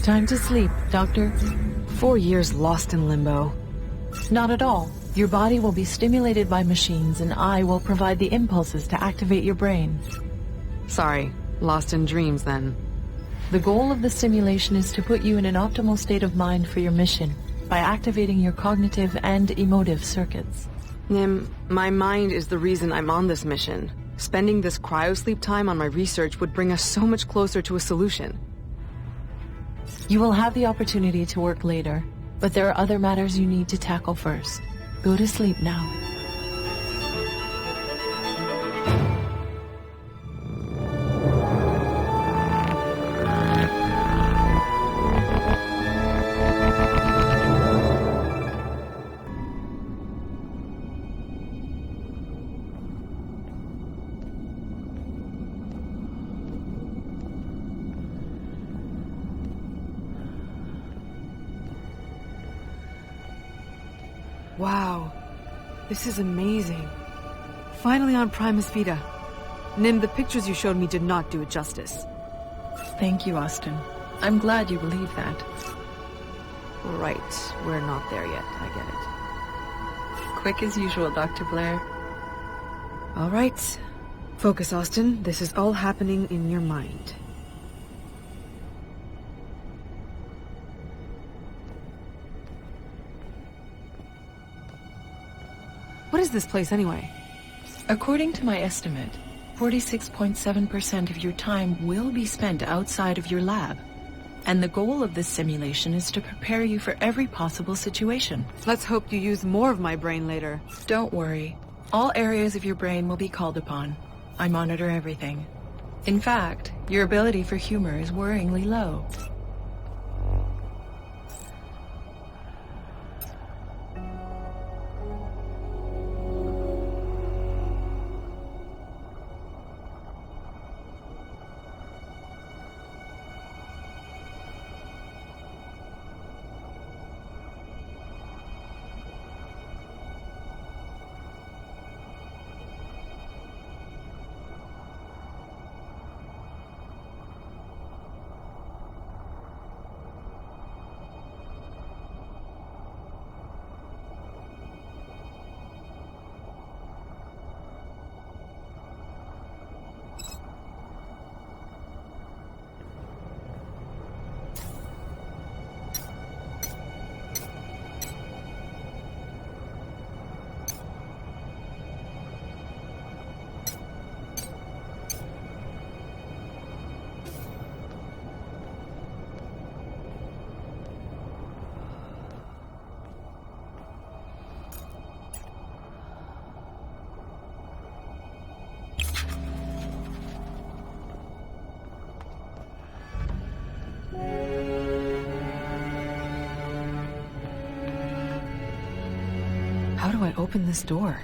Time to sleep, Doctor. 4 years lost in limbo. Not at all. Your body will be stimulated by machines, and I will provide the impulses to activate your brain. Sorry, lost in dreams then. The goal of the stimulation is to put you in an optimal state of mind for your mission by activating your cognitive and emotive circuits. Nim, my mind is the reason I'm on this mission. Spending this cryosleep time on my research would bring us so much closer to a solution. You will have the opportunity to work later, but there are other matters you need to tackle first. Go to sleep now. Wow, this is amazing. Finally on Primus Vita. Nim, the pictures you showed me did not do it justice. Thank you, Austin. I'm glad you believe that. Right, we're not there yet, I get it. Quick as usual, Dr. Blair. All right. Focus, Austin. This is all happening in your mind. What is this place anyway? According to my estimate, 46.7% of your time will be spent outside of your lab. And the goal of this simulation is to prepare you for every possible situation. Let's hope you use more of my brain later. Don't worry. All areas of your brain will be called upon. I monitor everything. In fact, your ability for humor is worryingly low. How do I open this door?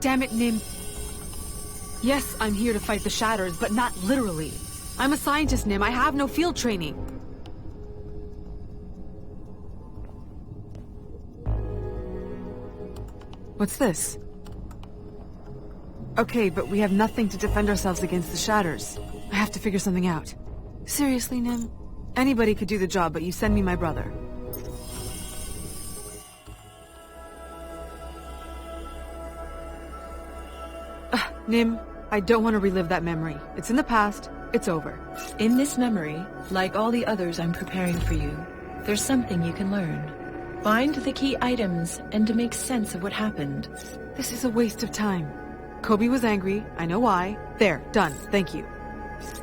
Damn it, Nim. Yes, I'm here to fight the Shatters, but not literally. I'm a scientist, Nim. I have no field training. What's this? Okay, but we have nothing to defend ourselves against the shatters. I have to figure something out. Seriously, Nim? Anybody could do the job, but you send me my brother. Nim, I don't want to relive that memory. It's in the past. It's over. In this memory, like all the others I'm preparing for you, there's something you can learn. Find the key items and to make sense of what happened. This is a waste of time. Coby was angry. I know why. There, done. Thank you.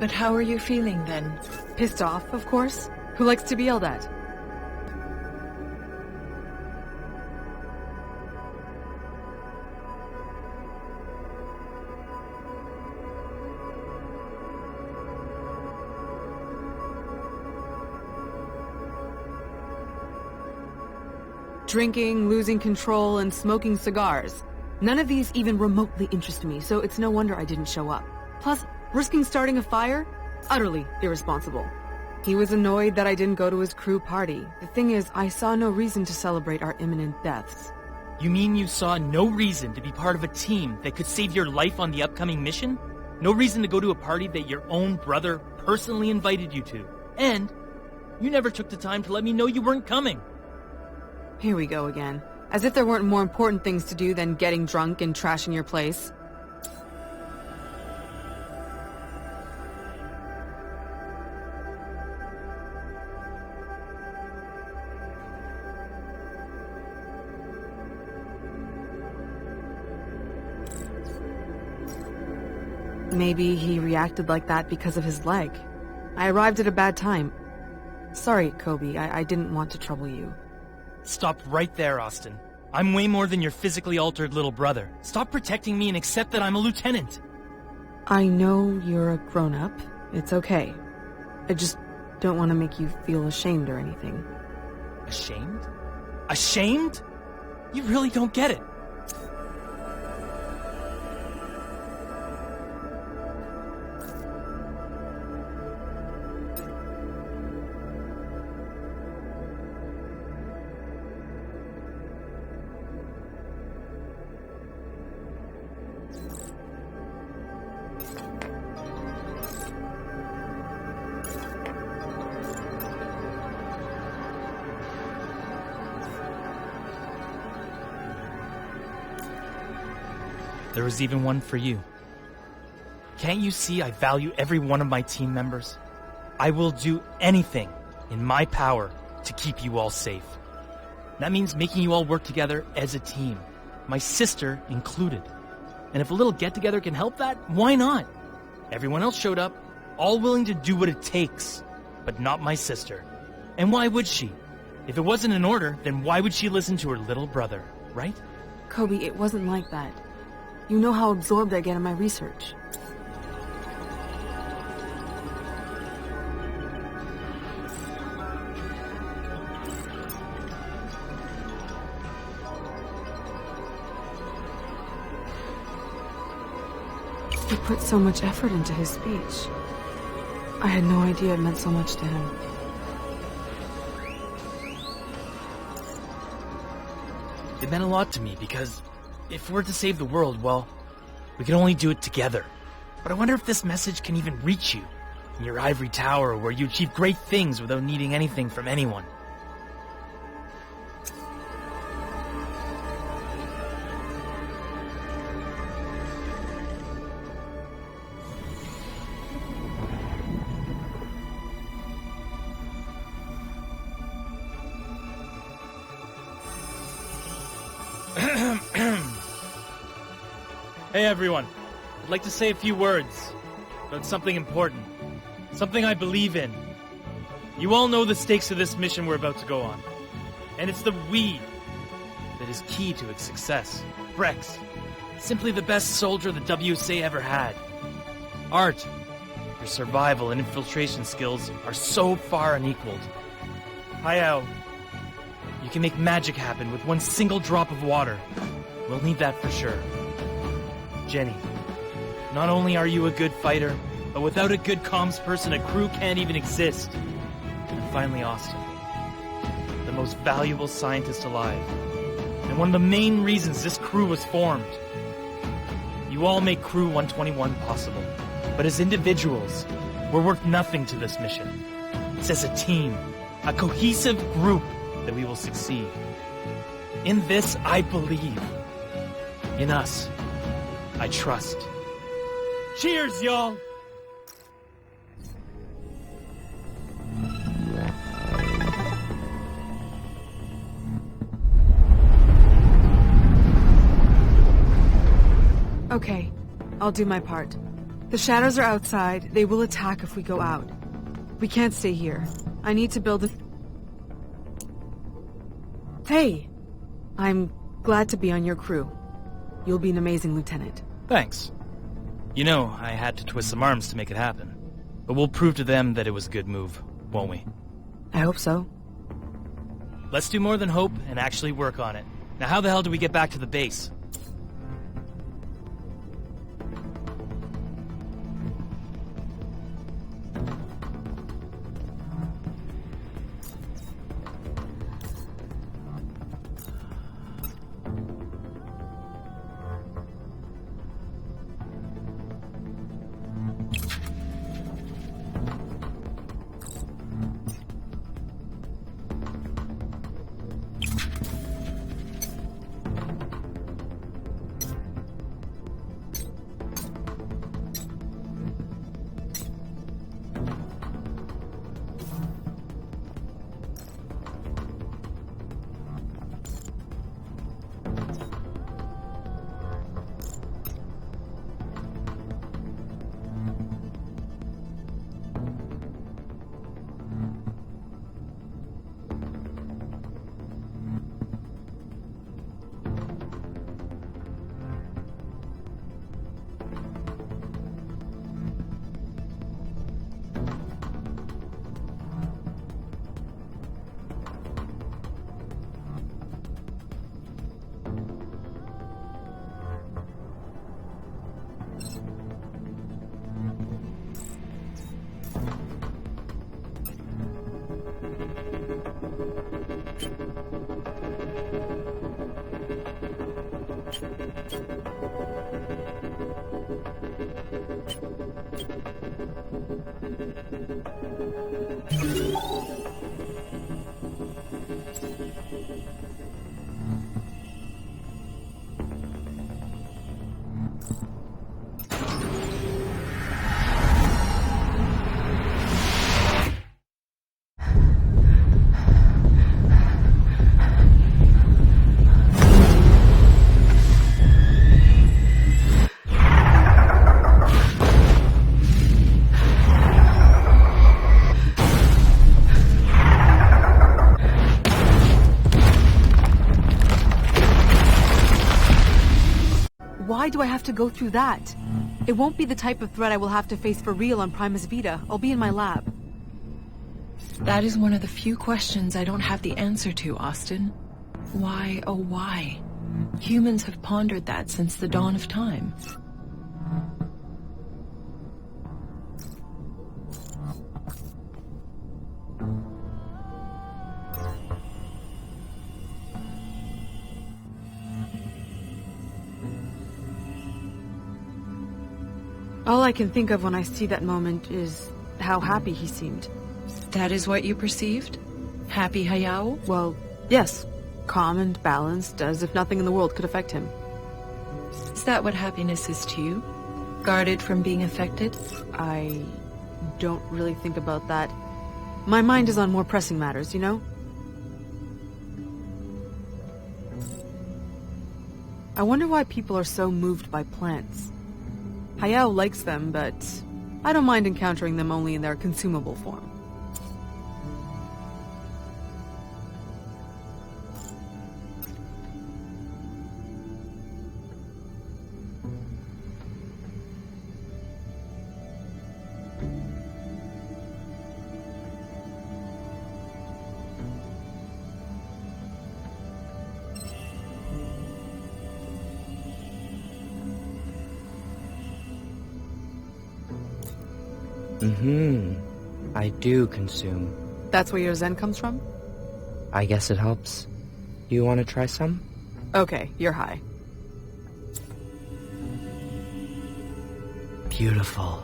But how are you feeling then? Pissed off, of course. Who likes to be yelled at? Drinking, losing control, and smoking cigars. None of these even remotely interest me, so it's no wonder I didn't show up. Plus, risking starting a fire? Utterly irresponsible. He was annoyed that I didn't go to his crew party. The thing is, I saw no reason to celebrate our imminent deaths. You mean you saw no reason to be part of a team that could save your life on the upcoming mission? No reason to go to a party that your own brother personally invited you to? And you never took the time to let me know you weren't coming. Here we go again. As if there weren't more important things to do than getting drunk and trashing your place. Maybe he reacted like that because of his leg. I arrived at a bad time. Sorry, Coby, I didn't want to trouble you. Stop right there, Austin. I'm way more than your physically altered little brother. Stop protecting me and accept that I'm a lieutenant. I know you're a grown-up. It's okay. I just don't want to make you feel ashamed or anything. Ashamed? Ashamed? You really don't get it. There was even one for you. Can't you see I value every one of my team members? I will do anything in my power to keep you all safe. That means making you all work together as a team, my sister included. And if a little get-together can help that, why not? Everyone else showed up, all willing to do what it takes, but not my sister. And why would she? If it wasn't in order, then why would she listen to her little brother, right? Coby, it wasn't like that. You know how absorbed I get in my research. He put so much effort into his speech. I had no idea it meant so much to him. It meant a lot to me because if we're to save the world, well, we can only do it together. But I wonder if this message can even reach you in your ivory tower where you achieve great things without needing anything from anyone. Hey everyone, I'd like to say a few words about something important, something I believe in. You all know the stakes of this mission we're about to go on, and it's the we that is key to its success. Brex, simply the best soldier the WSA ever had. Art, your survival and infiltration skills are so far unequaled. Hayao, you can make magic happen with one single drop of water. We'll need that for sure. Geny, not only are you a good fighter, but without a good comms person, a crew can't even exist. And finally, Austin, the most valuable scientist alive. and one of the main reasons this crew was formed. You all make Crew 121 possible, but as individuals, we're worth nothing to this mission. It's as a team, a cohesive group, that we will succeed. In this, I believe. In us, I trust. Cheers, y'all! Okay, I'll do my part. The shadows are outside. They will attack if we go out. We can't stay here. I need to build a... Hey! I'm glad to be on your crew. You'll be an amazing lieutenant. Thanks. You know, I had to twist some arms to make it happen. But we'll prove to them that it was a good move, won't we? I hope so. Let's do more than hope and actually work on it. Now how the hell do we get back to the base? Why do I have to go through that? It won't be the type of threat I will have to face for real on Primus Vita. I'll be in my lab. That is one of the few questions I don't have the answer to, Austin. Why, oh why? Humans have pondered that since the dawn of time. All I can think of when I see that moment is how happy he seemed. That is what you perceived? Happy Hayao? Well, yes. Calm and balanced, as if nothing in the world could affect him. Is that what happiness is to you? Guarded from being affected? I don't really think about that. My mind is on more pressing matters, you know? I wonder why people are so moved by plants. Hayao likes them, but I don't mind encountering them only in their consumable form. I do consume. That's where your zen comes from? I guess it helps. Do you want to try some? Okay, you're high. Beautiful.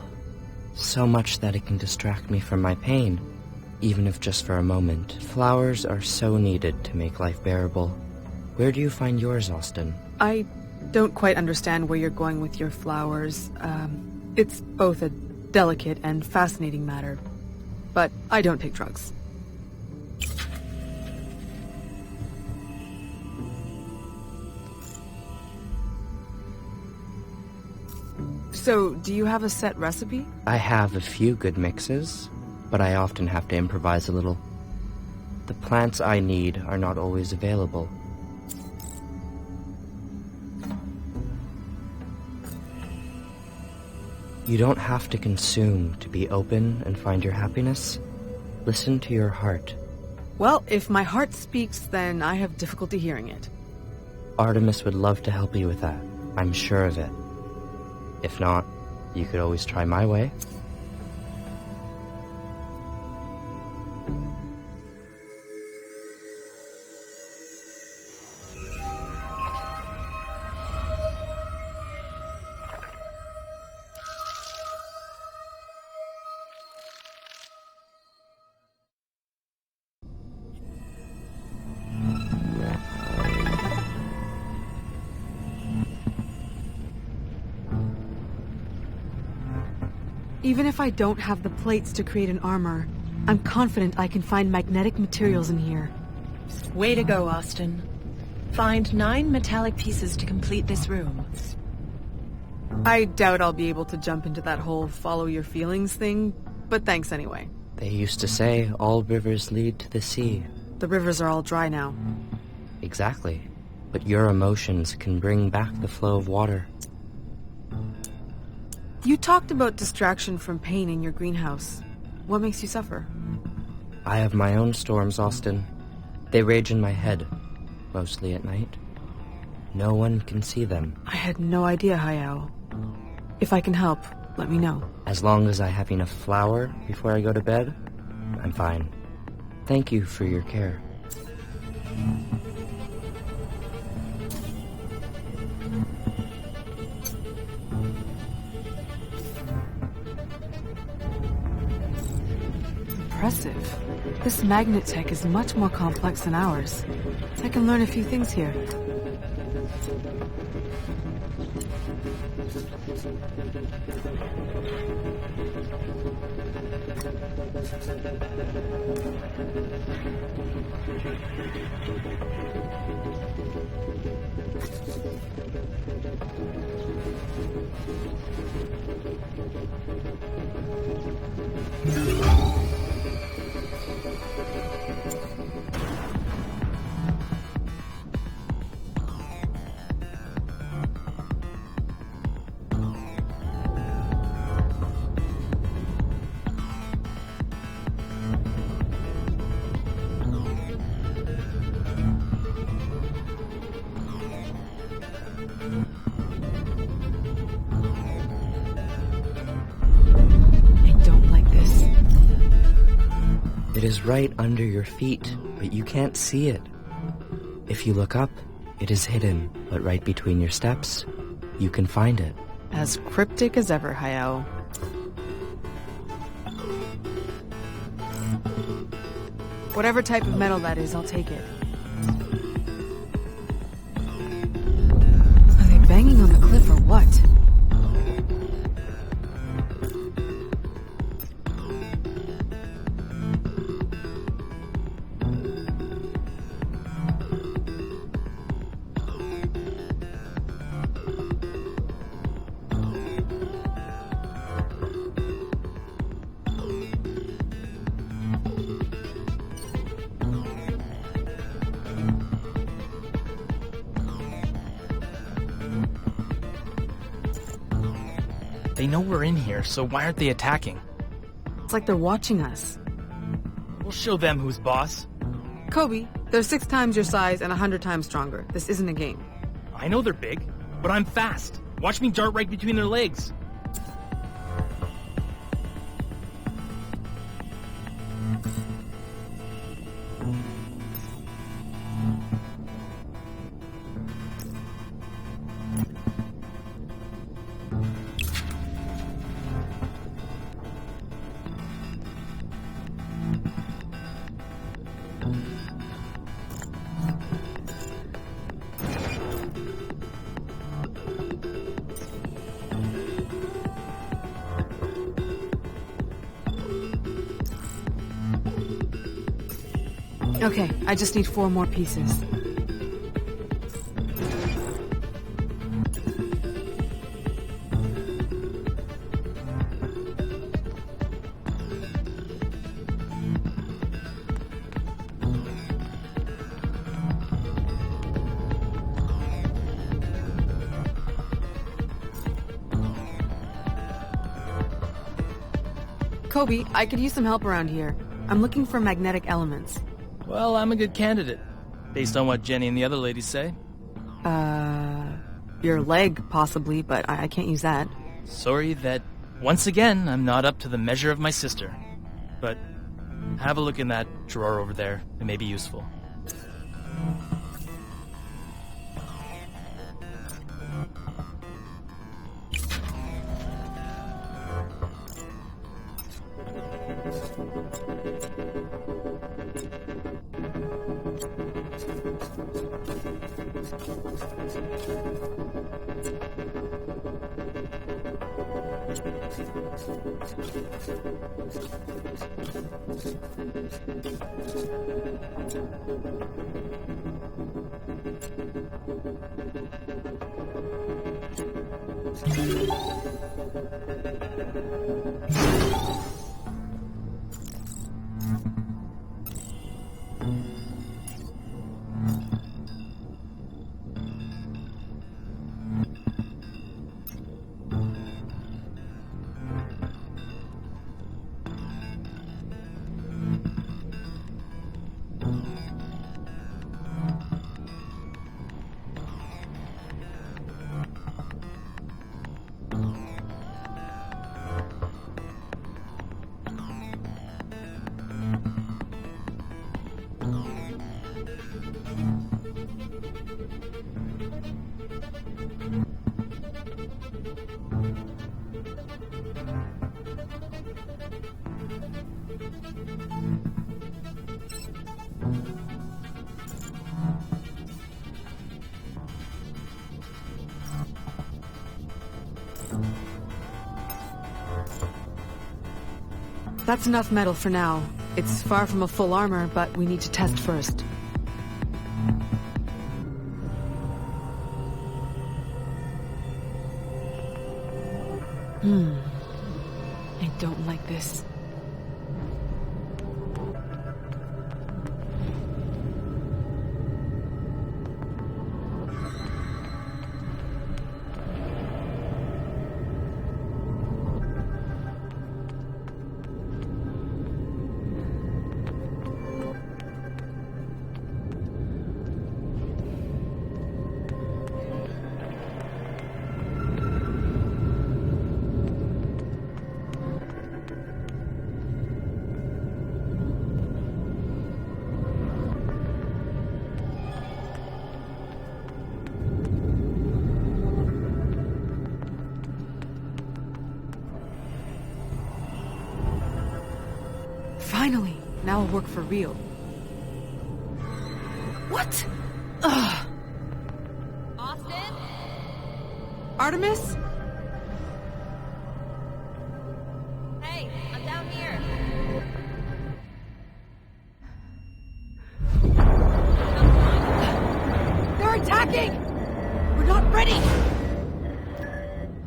So much that it can distract me from my pain, even if just for a moment. Flowers are so needed to make life bearable. Where do you find yours, Austin? I don't quite understand where you're going with your flowers. It's both a delicate and fascinating matter. But I don't take drugs. So, do you have a set recipe? I have a few good mixes, but I often have to improvise a little. The plants I need are not always available. You don't have to consume to be open and find your happiness. Listen to your heart. Well, if my heart speaks, then I have difficulty hearing it. Artemis would love to help you with that. I'm sure of it. If not, you could always try my way. Even if I don't have the plates to create an armor, I'm confident I can find magnetic materials in here. Way to go, Austin. Find 9 metallic pieces to complete this room. I doubt I'll be able to jump into that whole follow your feelings thing, but thanks anyway. They used to say all rivers lead to the sea. The rivers are all dry now. Exactly. But your emotions can bring back the flow of water. You talked about distraction from pain in your greenhouse. What makes you suffer? I have my own storms, Austin. They rage in my head, mostly at night. No one can see them. I had no idea, Hayao. If I can help, let me know. As long as I have enough flour before I go to bed, I'm fine. Thank you for your care. Impressive. This magnet tech is much more complex than ours. I can learn a few things here. It is right under your feet, but you can't see it. If you look up, it is hidden, but right between your steps, you can find it. As cryptic as ever, Hayao. Whatever type of metal that is, I'll take it. Are they banging on the cliff or what? They know we're in here, so why aren't they attacking? It's like they're watching us. We'll show them who's boss. Coby, they're 6 times your size and 100 times stronger. This isn't a game. I know they're big, but I'm fast. Watch me dart right between their legs. Okay, I just need 4 more pieces. Coby, I could use some help around here. I'm looking for magnetic elements. Well, I'm a good candidate, based on what Geny and the other ladies say. Your leg, possibly, but I can't use that. Sorry that, once again, I'm not up to the measure of my sister. But have a look in that drawer over there. It may be useful. That's enough metal for now. It's far from a full armor, but we need to test first. I don't like this. Finally! Now it'll work for real. What? Ugh! Austin? Artemis? Hey, I'm down here. They're attacking! We're not ready!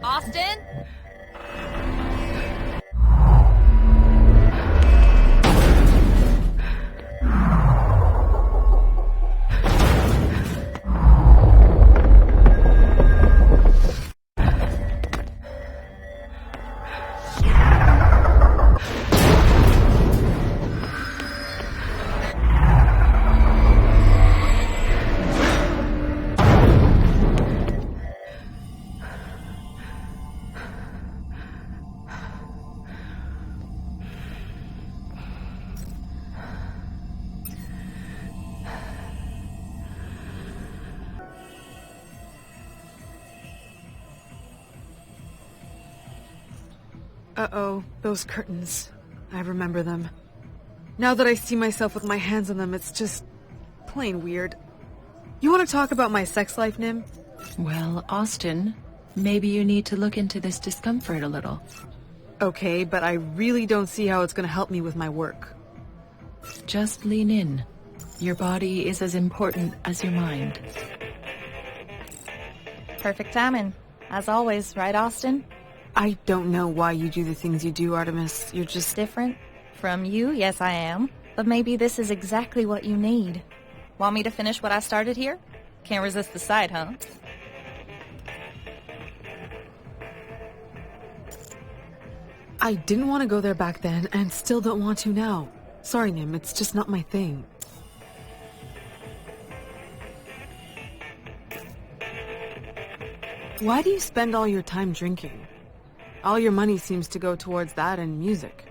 Austin? Uh-oh, those curtains. I remember them. Now that I see myself with my hands on them, it's just plain weird. You want to talk about my sex life, Nim? Well, Austin, maybe you need to look into this discomfort a little. Okay, but I really don't see how it's going to help me with my work. Just lean in. Your body is as important as your mind. Perfect timing. As always, right, Austin? I don't know why you do the things you do, Artemis. You're just... Different? From you, yes I am. But maybe this is exactly what you need. Want me to finish what I started here? Can't resist the sight, huh? I didn't want to go there back then, and still don't want to now. Sorry, Nim, it's just not my thing. Why do you spend all your time drinking? All your money seems to go towards that and music.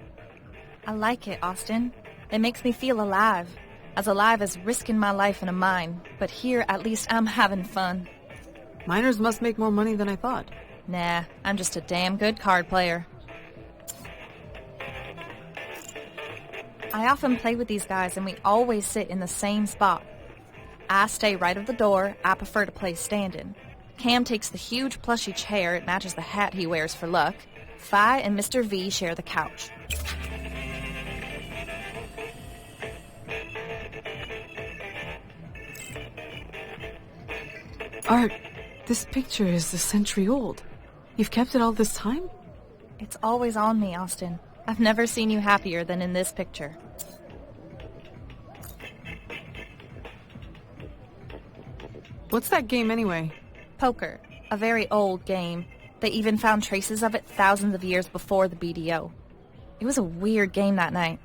I like it, Austin. It makes me feel alive. As alive as risking my life in a mine. But here, at least I'm having fun. Miners must make more money than I thought. Nah, I'm just a damn good card player. I often play with these guys and we always sit in the same spot. I stay right of the door. I prefer to play standing. Cam takes the huge plushy chair. It matches the hat he wears for luck. Phi and Mr. V share the couch. Art, this picture is a century old. You've kept it all this time? It's always on me, Austin. I've never seen you happier than in this picture. What's that game anyway? Poker. A very old game. They even found traces of it thousands of years before the BDO. It was a weird game that night.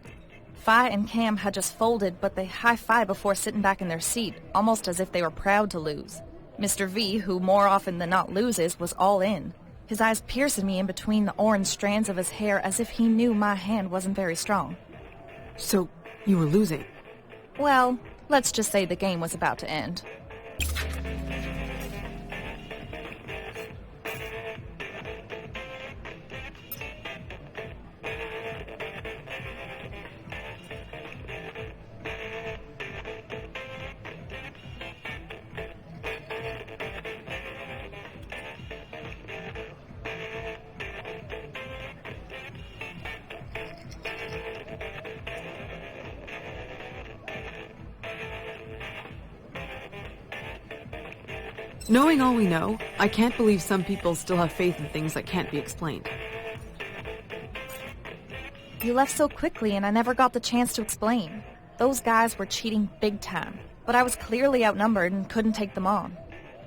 Phi and Cam had just folded, but they high-fived before sitting back in their seat, almost as if they were proud to lose. Mr. V, who more often than not loses, was all in. His eyes piercing me in between the orange strands of his hair as if he knew my hand wasn't very strong. So, you were losing? Well, let's just say the game was about to end. Knowing all we know, I can't believe some people still have faith in things that can't be explained. You left so quickly and I never got the chance to explain. Those guys were cheating big time, but I was clearly outnumbered and couldn't take them on.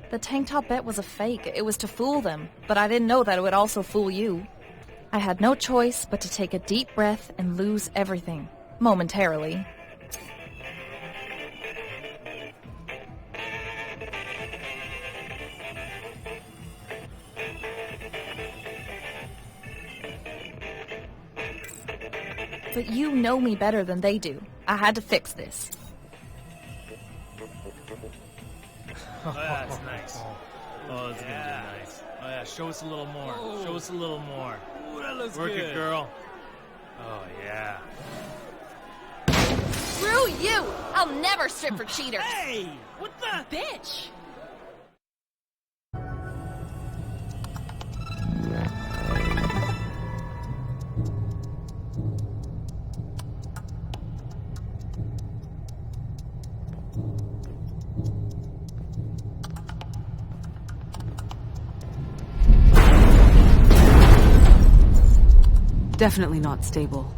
The tank top bet was a fake. It was to fool them, but I didn't know that it would also fool you. I had no choice but to take a deep breath and lose everything, momentarily. But you know me better than they do. I had to fix this. Oh, that's nice. Oh, that's gonna be nice. Oh yeah, show us a little more. Oh. Show us a little more. Ooh, that looks Work good. It, girl. Oh yeah. Screw you! I'll never strip for cheaters. Hey! What the? Bitch! Definitely not stable.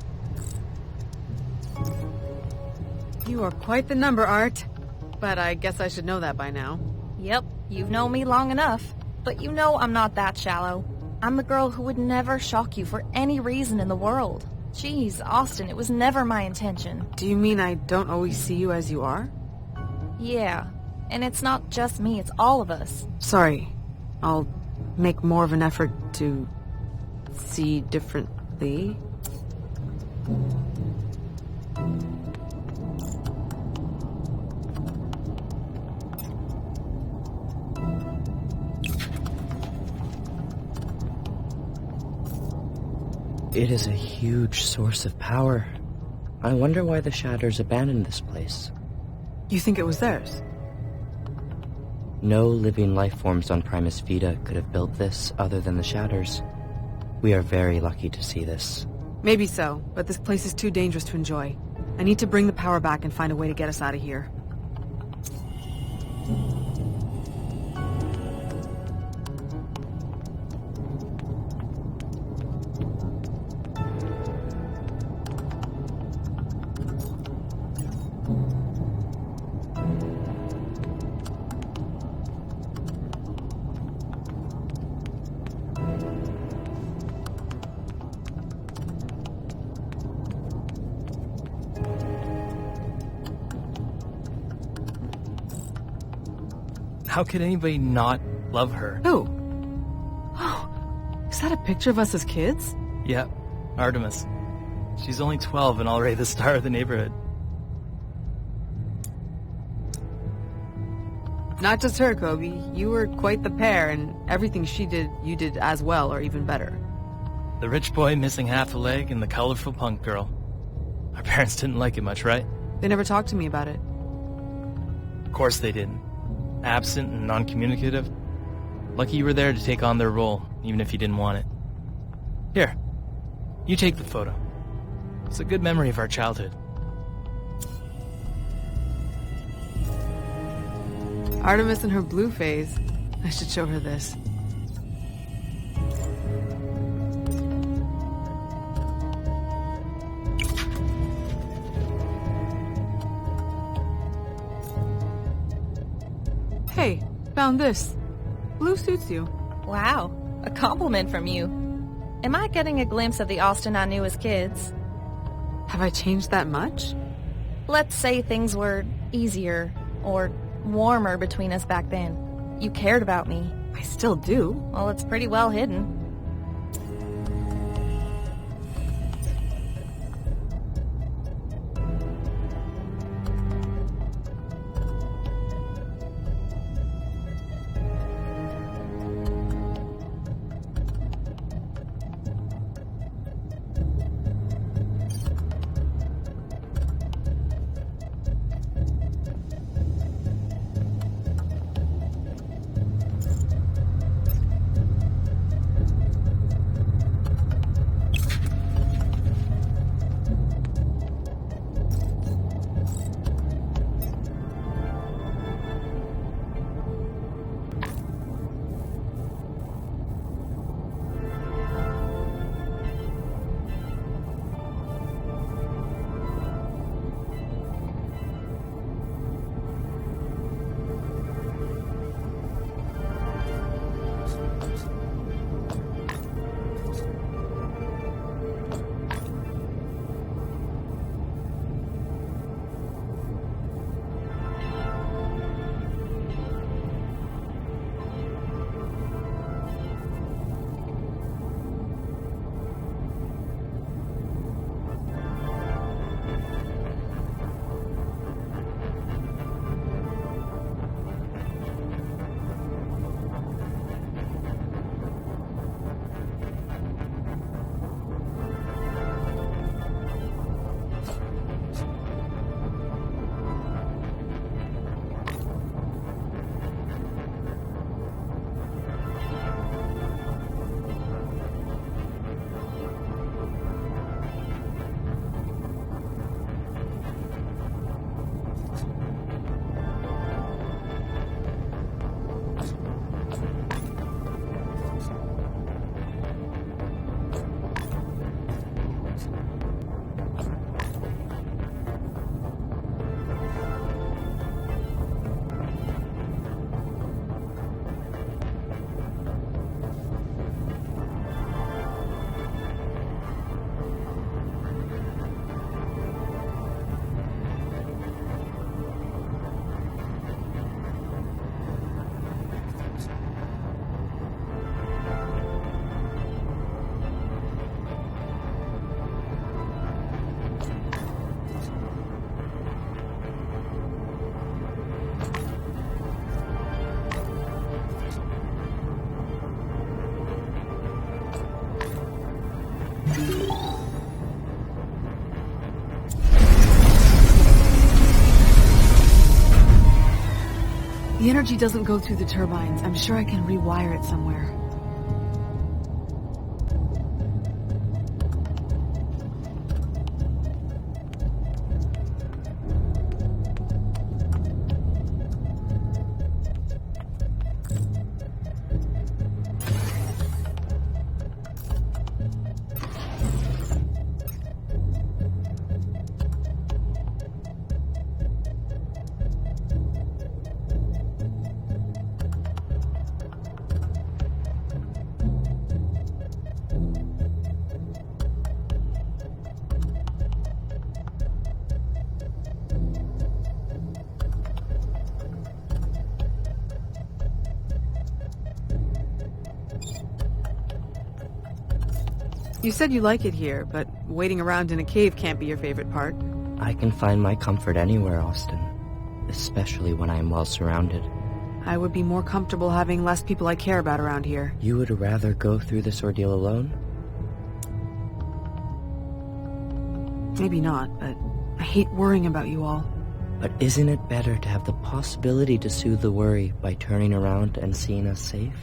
You are quite the number, Art. But I guess I should know that by now. Yep, you've known me long enough. But you know I'm not that shallow. I'm the girl who would never shock you for any reason in the world. Jeez, Austin, it was never my intention. Do you mean I don't always see you as you are? Yeah, and it's not just me, it's all of us. Sorry. I'll make more of an effort to see differently. It is a huge source of power. I wonder why the Shatters abandoned this place. You think it was theirs? No living life forms on Primus Vita could have built this other than the Shatters. We are very lucky to see this. Maybe so, but this place is too dangerous to enjoy. I need to bring the power back and find a way to get us out of here. How could anybody not love her? Who? Oh, is that a picture of us as kids? Yeah, Artemis. She's only 12 and already the star of the neighborhood. Not just her, Coby. You were quite the pair, and everything she did, you did as well, or even better. The rich boy missing half a leg and the colorful punk girl. Our parents didn't like it much, right? They never talked to me about it. Of course they didn't. Absent and non-communicative. Lucky you were there to take on their role, even if you didn't want it. Here, you take the photo. It's a good memory of our childhood. Artemis in her blue phase. I should show her this. Hey, found this. Blue suits you. Wow, a compliment from you. Am I getting a glimpse of the Austin I knew as kids? Have I changed that much? Let's say things were easier or warmer between us back then. You cared about me. I still do. Well, it's pretty well hidden. The energy doesn't go through the turbines. I'm sure I can rewire it somewhere. You said you like it here, but waiting around in a cave can't be your favorite part. I can find my comfort anywhere, Austin. Especially when I am well surrounded. I would be more comfortable having less people I care about around here. You would rather go through this ordeal alone? Maybe not, but I hate worrying about you all. But isn't it better to have the possibility to soothe the worry by turning around and seeing us safe?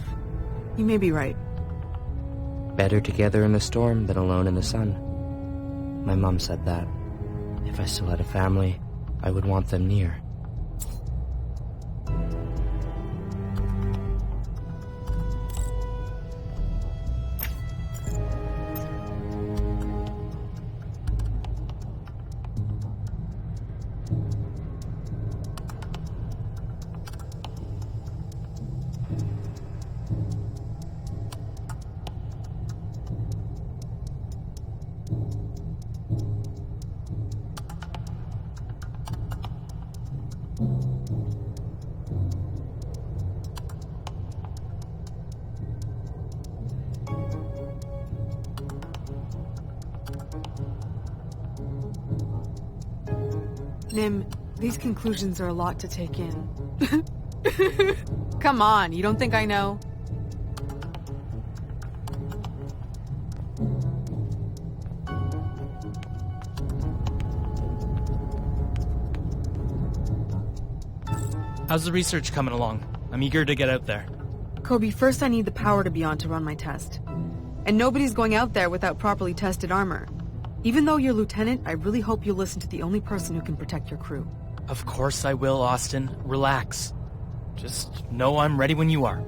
You may be right. Better together in the storm than alone in the sun. My mom said that. If I still had a family, I would want them near. Nim, these conclusions are a lot to take in. Come on, you don't think I know? How's the research coming along? I'm eager to get out there. Coby, first I need the power to be on to run my test. And nobody's going out there without properly tested armor. Even though you're lieutenant, I really hope you'll listen to the only person who can protect your crew. Of course I will, Austin. Relax. Just know I'm ready when you are.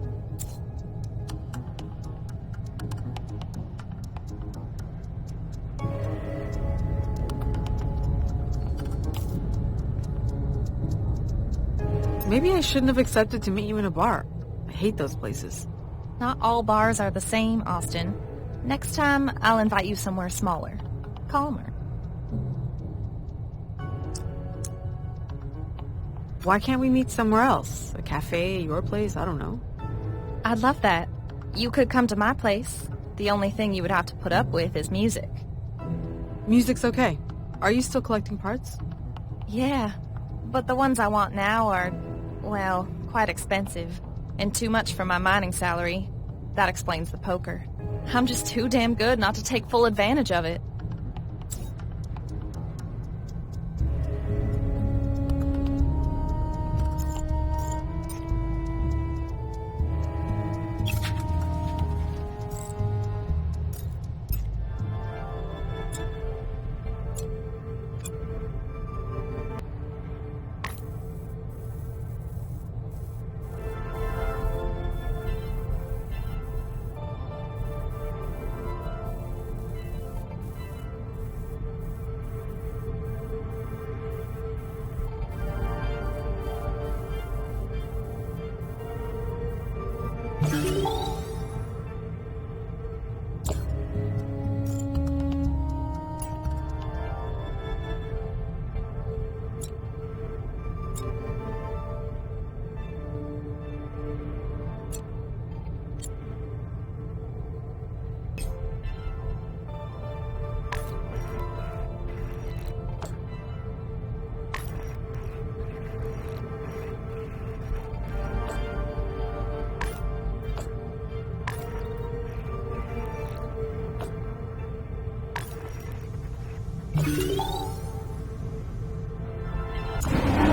Maybe I shouldn't have accepted to meet you in a bar. I hate those places. Not all bars are the same, Austin. Next time, I'll invite you somewhere smaller. Calmer. Why can't we meet somewhere else? A cafe, your place, I don't know. I'd love that. You could come to my place. The only thing you would have to put up with is music. Music's okay. Are you still collecting parts? Yeah, but the ones I want now are, well, quite expensive. And too much for my mining salary. That explains the poker. I'm just too damn good not to take full advantage of it.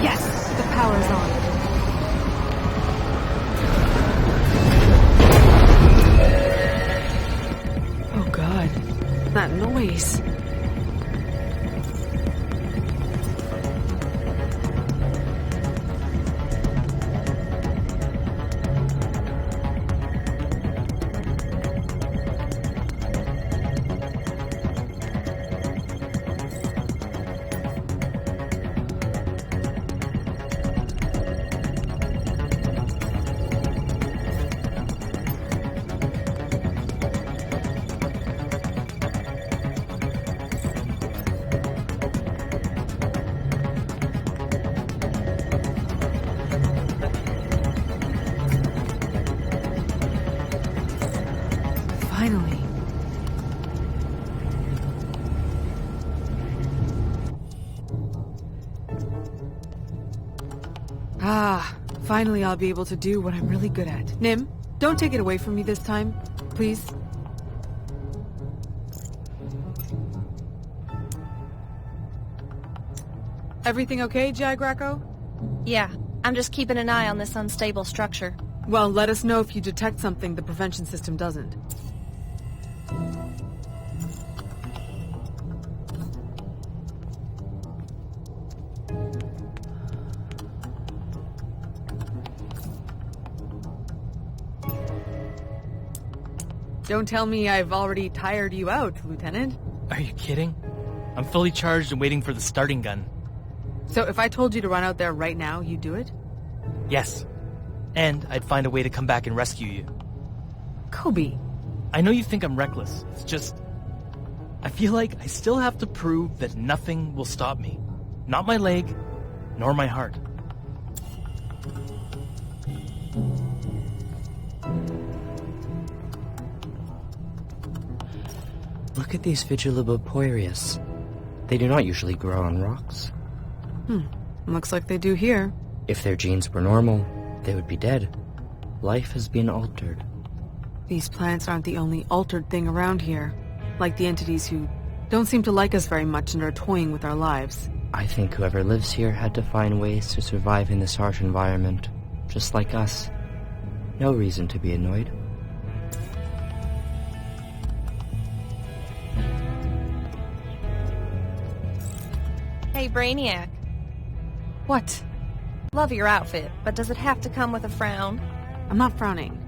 Yes! The power's on. Oh god. That noise. Finally. Finally, I'll be able to do what I'm really good at. Nim, don't take it away from me this time, please. Everything okay, Graco? Yeah, I'm just keeping an eye on this unstable structure. Well, let us know if you detect something the prevention system doesn't. Don't tell me I've already tired you out, Lieutenant. Are you kidding? I'm fully charged and waiting for the starting gun. So if I told you to run out there right now, you'd do it? Yes. And I'd find a way to come back and rescue you. Coby. I know you think I'm reckless. It's just... I feel like I still have to prove that nothing will stop me. Not my leg, nor my heart. Look at these Vigiloboporeus. They do not usually grow on rocks. Looks like they do here. If their genes were normal, they would be dead. Life has been altered. These plants aren't the only altered thing around here. Like the entities who don't seem to like us very much and are toying with our lives. I think whoever lives here had to find ways to survive in this harsh environment, just like us. No reason to be annoyed. Hey, Brainiac. What? Love your outfit, but does it have to come with a frown? I'm not frowning.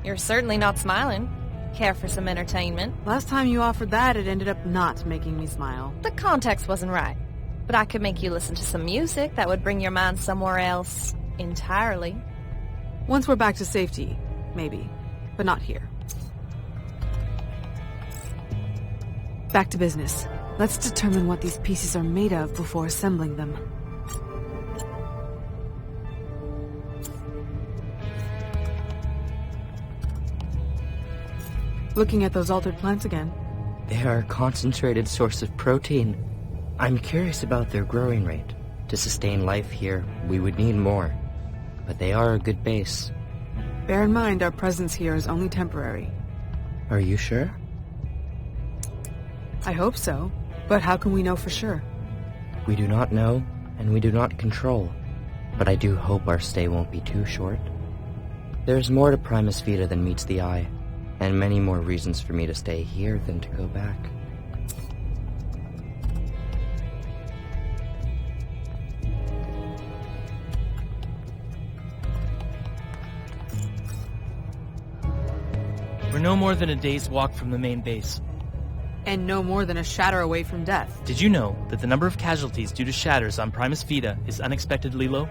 You're certainly not smiling. Care for some entertainment? Last time you offered that, it ended up not making me smile. The context wasn't right. But I could make you listen to some music that would bring your mind somewhere else entirely. Once we're back to safety, maybe. But not here. Back to business. Let's determine what these pieces are made of before assembling them. Looking at those altered plants again. They are a concentrated source of protein. I'm curious about their growing rate. To sustain life here, we would need more. But they are a good base. Bear in mind, our presence here is only temporary. Are you sure? I hope so. But how can we know for sure? We do not know, and we do not control. But I do hope our stay won't be too short. There's more to Primus Vita than meets the eye, and many more reasons for me to stay here than to go back. We're no more than a day's walk from the main base. And no more than a shatter away from death. Did you know that the number of casualties due to shatters on Primus Vita is unexpectedly low?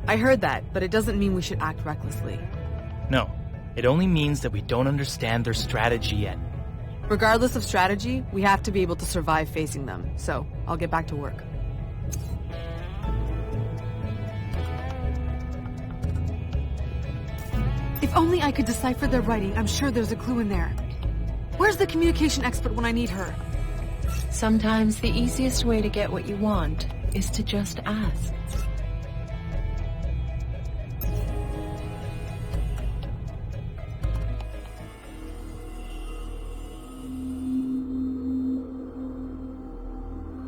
I heard that, but it doesn't mean we should act recklessly. No, it only means that we don't understand their strategy yet. Regardless of strategy, we have to be able to survive facing them, so I'll get back to work. If only I could decipher their writing, I'm sure there's a clue in there. Where's the communication expert when I need her? Sometimes the easiest way to get what you want is to just ask.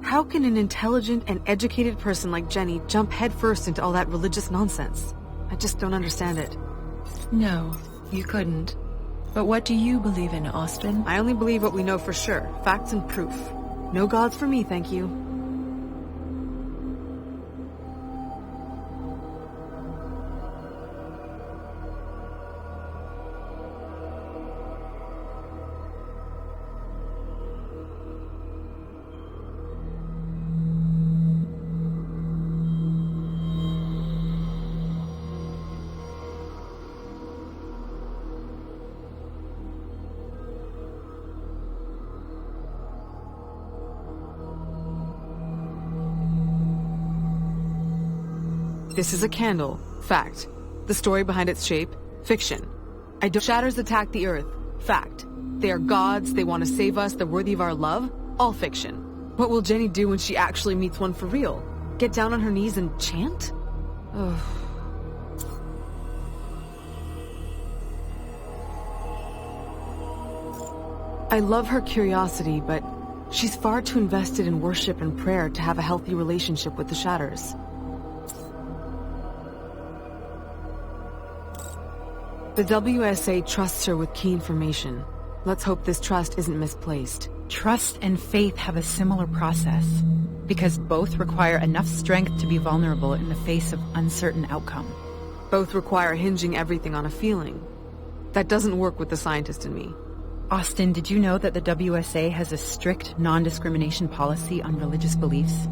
How can an intelligent and educated person like Geny jump headfirst into all that religious nonsense? I just don't understand it. No, you couldn't. But what do you believe in, Austin? I only believe what we know for sure. Facts and proof. No gods for me, thank you. This is a candle. Fact. The story behind its shape. Fiction. Shatters attack the Earth. Fact. They are gods, they want to save us, they're worthy of our love. All fiction. What will Geny do when she actually meets one for real? Get down on her knees and chant? Ugh. I love her curiosity, but she's far too invested in worship and prayer to have a healthy relationship with the Shatters. The WSA trusts her with key information. Let's hope this trust isn't misplaced. Trust and faith have a similar process, because both require enough strength to be vulnerable in the face of uncertain outcome. Both require hinging everything on a feeling. That doesn't work with the scientist in me. Austin, did you know that the WSA has a strict non-discrimination policy on religious beliefs?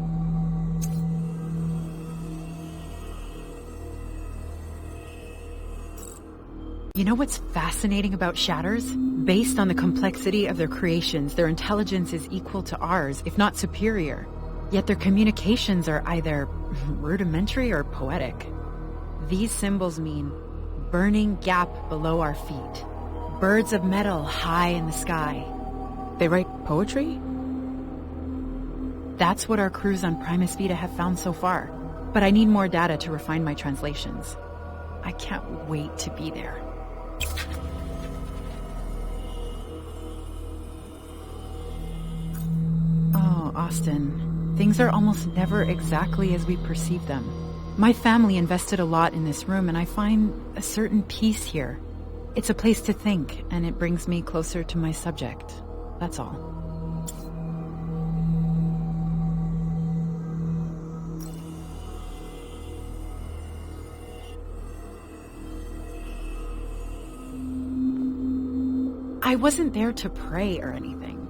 You know what's fascinating about Shatters? Based on the complexity of their creations, their intelligence is equal to ours, if not superior. Yet their communications are either rudimentary or poetic. These symbols mean burning gap below our feet, birds of metal high in the sky. They write poetry? That's what our crews on Primus Vita have found so far. But I need more data to refine my translations. I can't wait to be there. Oh, Austin, things are almost never exactly as we perceive them. My family invested a lot in this room, and I find a certain peace here. It's a place to think, and it brings me closer to my subject. That's all. I wasn't there to pray or anything.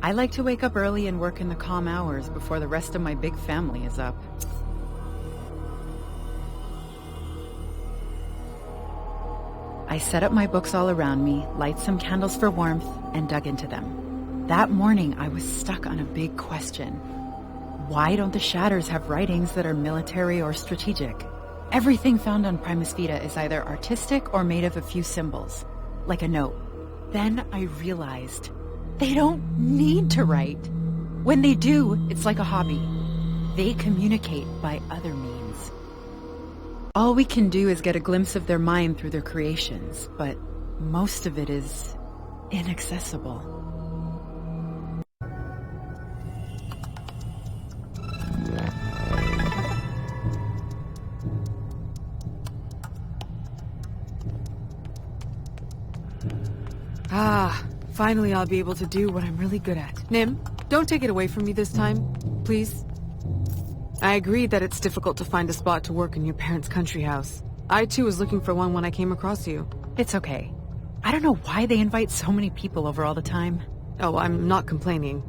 I like to wake up early and work in the calm hours before the rest of my big family is up. I set up my books all around me, light some candles for warmth, and dug into them. That morning, I was stuck on a big question. Why don't the Shatters have writings that are military or strategic? Everything found on Primus Vita is either artistic or made of a few symbols, like a note. Then I realized they don't need to write. When they do, it's like a hobby. They communicate by other means. All we can do is get a glimpse of their mind through their creations, but most of it is inaccessible. Finally I'll be able to do what I'm really good at. Nim, don't take it away from me this time, please. I agreed that it's difficult to find a spot to work in your parents' country house. I too was looking for one when I came across you. It's okay. I don't know why they invite so many people over all the time. Oh, I'm not complaining.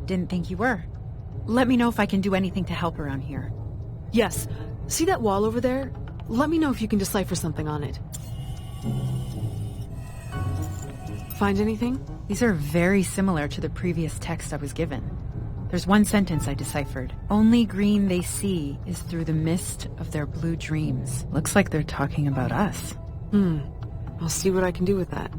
Didn't think you were. Let me know if I can do anything to help around here. Yes. See that wall over there? Let me know if you can decipher something on it. Find anything? These are very similar to the previous text I was given. There's one sentence I deciphered. Only green they see is through the mist of their blue dreams. Looks like they're talking about us. I'll see what I can do with that.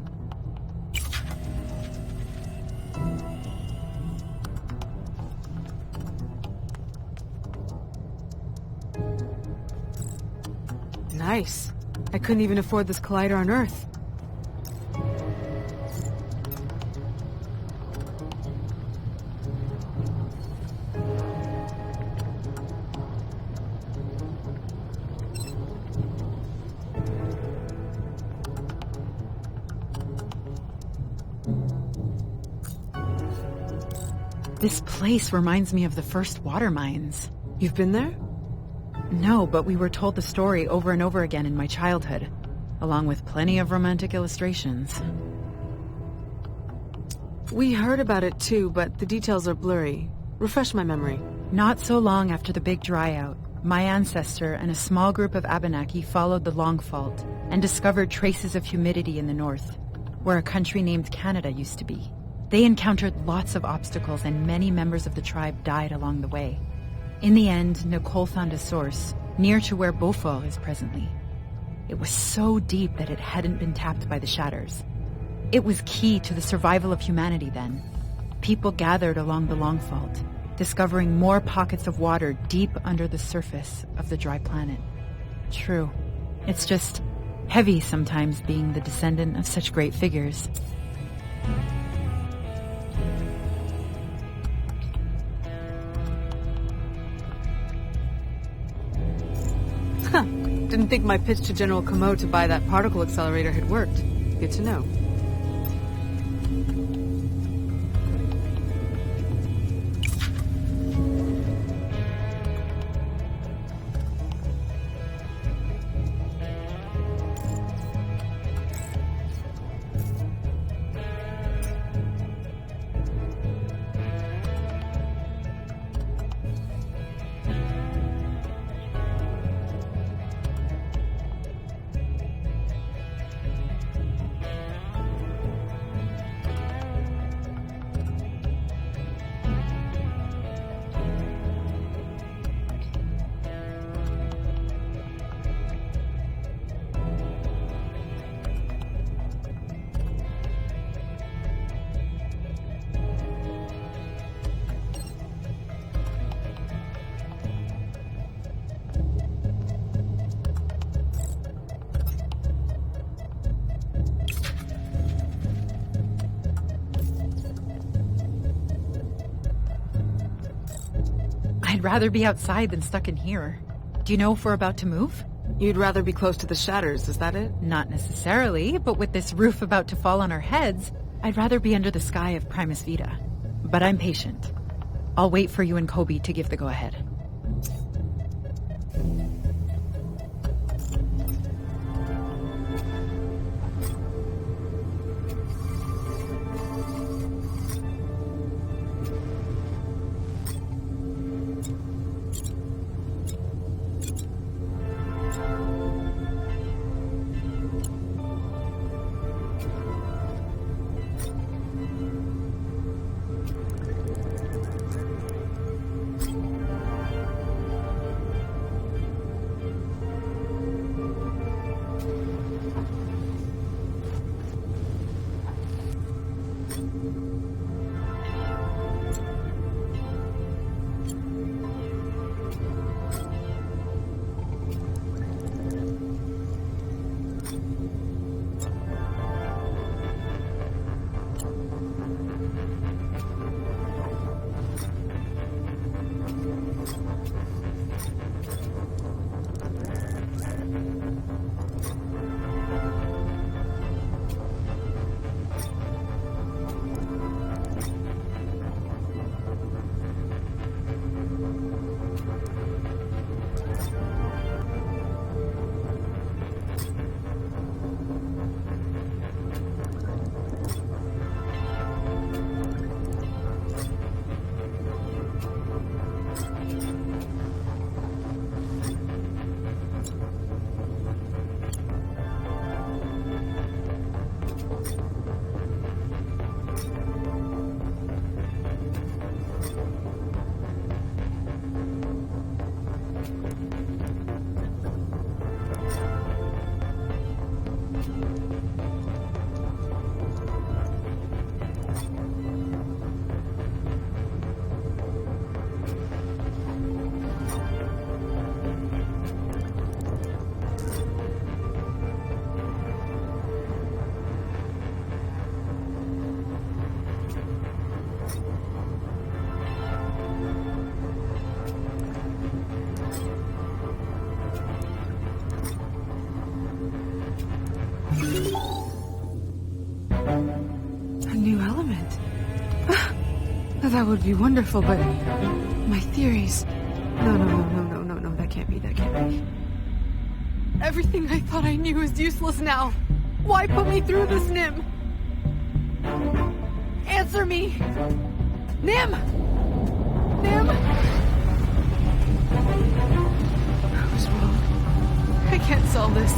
Nice. I couldn't even afford this collider on Earth. This place reminds me of the first water mines. You've been there? No, but we were told the story over and over again in my childhood, along with plenty of romantic illustrations. We heard about it too, but the details are blurry. Refresh my memory. Not so long after the big dryout, my ancestor and a small group of Abenaki followed the Long Fault and discovered traces of humidity in the north, where a country named Canada used to be. They encountered lots of obstacles and many members of the tribe died along the way. In the end, Nicole found a source near to where Beaufort is presently. It was so deep that it hadn't been tapped by the Shatters. It was key to the survival of humanity then. People gathered along the Long Fault, discovering more pockets of water deep under the surface of the dry planet. True. It's just heavy sometimes being the descendant of such great figures. didn't think my pitch to General Komo to buy that particle accelerator had worked. Good to know. I'd rather be outside than stuck in here. Do you know if we're about to move? You'd rather be close to the shatters, is that it? Not necessarily, but with this roof about to fall on our heads, I'd rather be under the sky of Primus Vita. But I'm patient. I'll wait for you and Coby to give the go-ahead. That would be wonderful, but my theories... No, that can't be. Everything I thought I knew is useless now. Why put me through this, Nim? Answer me! Nim! Nim! I was wrong. I can't solve this.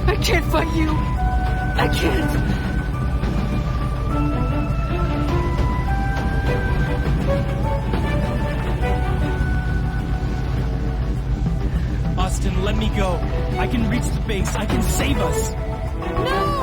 I can't fight you. I can't. Austin, let me go. I can reach the base. I can save us. No!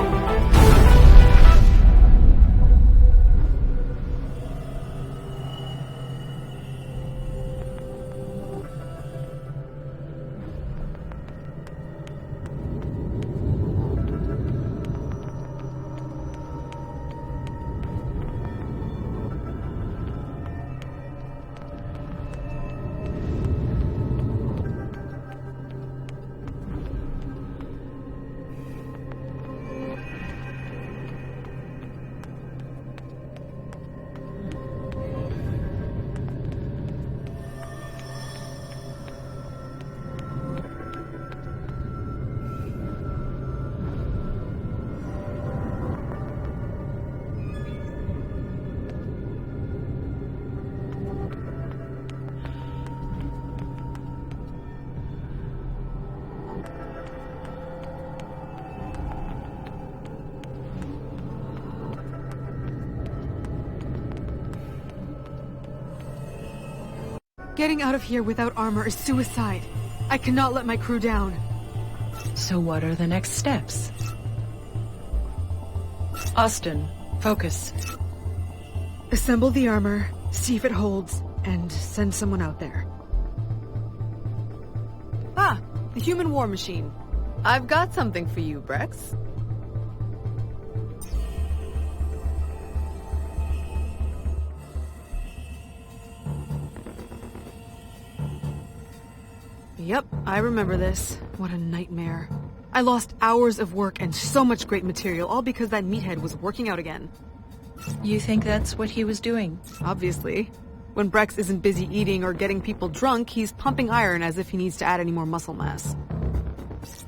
Getting out of here without armor is suicide. I cannot let my crew down. So what are the next steps? Austin, focus. Assemble the armor, see if it holds, and send someone out there. Ah, the human war machine. I've got something for you, Brex. Yep, I remember this. What a nightmare. I lost hours of work and so much great material, all because that meathead was working out again. You think that's what he was doing? Obviously. When Brex isn't busy eating or getting people drunk, he's pumping iron as if he needs to add any more muscle mass.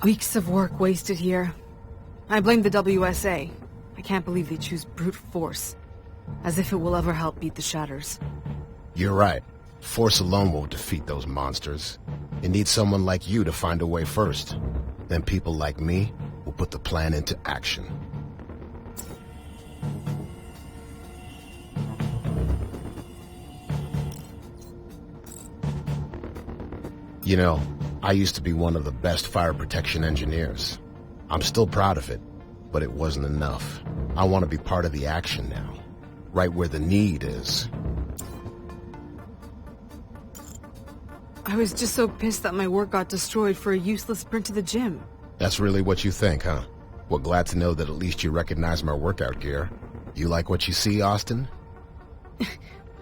Weeks of work wasted here. I blame the WSA. I can't believe they choose brute force. As if it will ever help beat the Shatters. You're right. Force alone won't defeat those monsters. It needs someone like you to find a way first. Then people like me will put the plan into action. You know, I used to be one of the best fire protection engineers. I'm still proud of it, but it wasn't enough. I want to be part of the action now, right where the need is. I was just so pissed that my work got destroyed for a useless sprint to the gym. That's really what you think, huh? Well, glad to know that at least you recognize my workout gear. You like what you see, Austin?